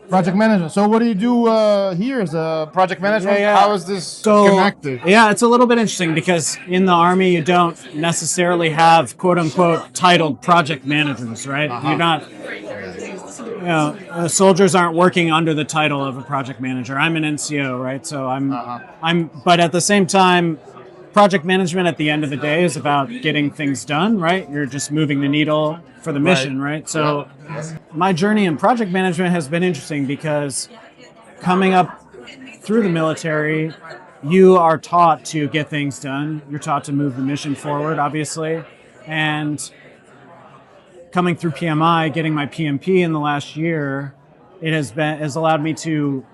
Project management. So what do you do here as a project management? Yeah. How is this So, connected? yeah, it's a little bit interesting because in the Army, you don't necessarily have quote unquote titled project managers, right? You're not, soldiers aren't working under the title of a project manager. I'm an NCO, right? So but at the same time, project management at the end of the day is about getting things done, right? You're just moving the needle for the mission, right? So my journey in project management has been interesting because coming up through the military, you are taught to get things done. You're taught to move the mission forward, obviously. And coming through PMI, getting my PMP in the last year, it has allowed me to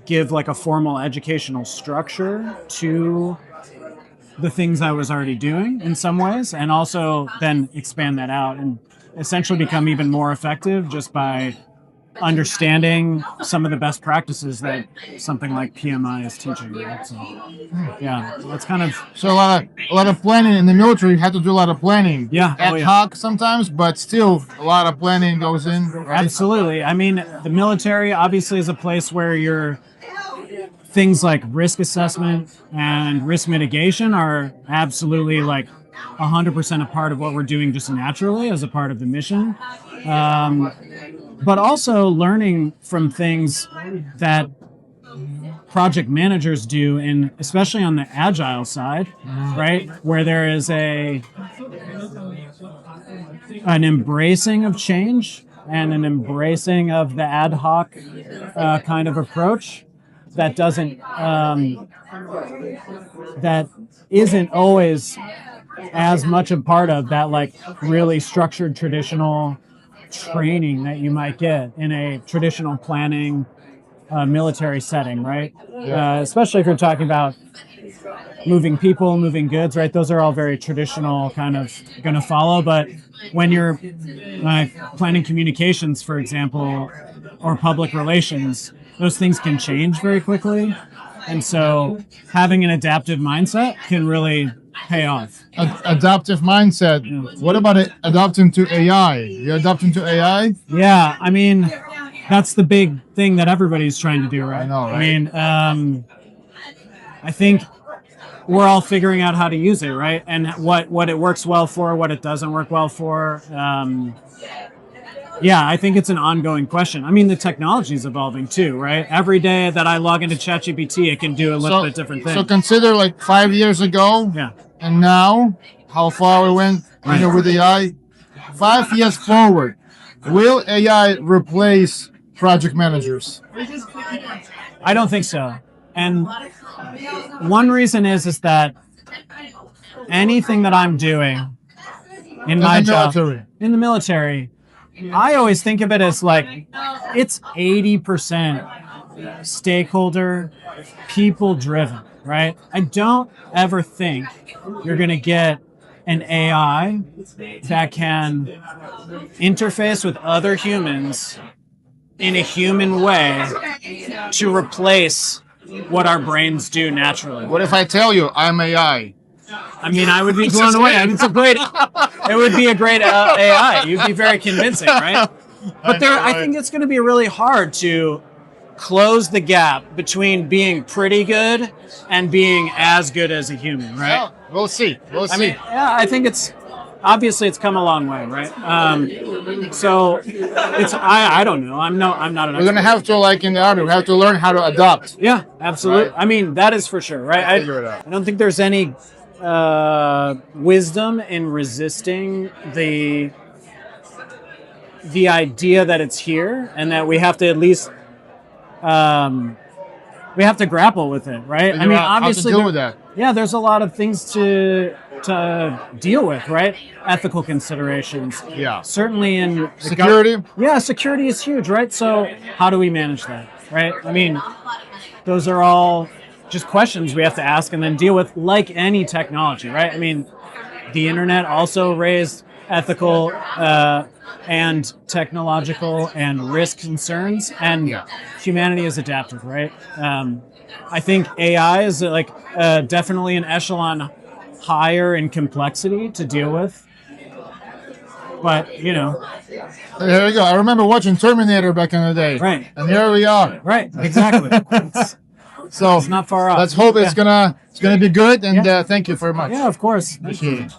give like a formal educational structure to the things I was already doing in some ways, and also then expand that out and essentially become even more effective just by understanding some of the best practices that something like PMI is teaching. Right? So, yeah, that's kind of So a lot of planning in the military. You have to do a lot of planning. Yeah. Ad hoc sometimes, but still a lot of planning goes in. Right? Absolutely. I mean, the military obviously is a place where things like risk assessment and risk mitigation are absolutely like 100% a part of what we're doing just naturally as a part of the mission. But also learning from things that project managers do, and especially on the agile side, right, where there is an embracing of change and an embracing of the ad hoc kind of approach that isn't always as much a part of that like really structured traditional training that you might get in a traditional planning military setting, right? Especially if you're talking about moving people, moving goods, right? Those are all very traditional kind of going to follow. But when you're planning communications, for example, or public relations, those things can change very quickly. And so having an adaptive mindset can really pay off. Adaptive mindset. Yeah. What about it adapting to AI? You're adapting to AI? Yeah, I mean, that's the big thing that everybody's trying to do, right? I know, right? I mean, I think we're all figuring out how to use it, right? And what it works well for, what it doesn't work well for. Yeah, I think it's an ongoing question. I mean, the technology is evolving too, right? Every day that I log into ChatGPT, it can do a little bit different thing. So consider like 5 years ago, and now how far we went, with AI. 5 years forward, will AI replace project managers? I don't think so. And one reason is that anything that I'm doing in my job in the military, I always think of it as like it's 80% stakeholder, people driven, right? I don't ever think you're going to get an AI that can interface with other humans in a human way to replace what our brains do naturally. What if I tell you I'm AI? I mean, I would be blown away. I mean, it would be a great AI. You'd be very convincing, right? But I think it's going to be really hard to close the gap between being pretty good and being as good as a human, right? Yeah, we'll see. I mean, yeah, I think it's come a long way, right? So it's I don't know. I'm not an expert. We're gonna have to, like in the army, we have to learn how to adapt. Yeah, absolutely. Right? I mean, that is for sure, right? I don't think there's any wisdom in resisting the idea that it's here and that we have to at least we have to grapple with it, right? I mean, obviously, deal with that. Yeah, there's a lot of things to deal with, right? Ethical considerations. Yeah. Certainly in security. Security is huge, right? So how do we manage that, right? I mean, those are all just questions we have to ask and then deal with, like any technology, right? I mean, the internet also raised ethical and technological and risk concerns, and humanity is adaptive, right? I think AI is like definitely an echelon higher in complexity to deal with. But There you go. I remember watching Terminator back in the day. Right. And here we are. right, exactly. So It's not far off. let's hope it's gonna be good. And thank you very much. Yeah, of course. Appreciate it.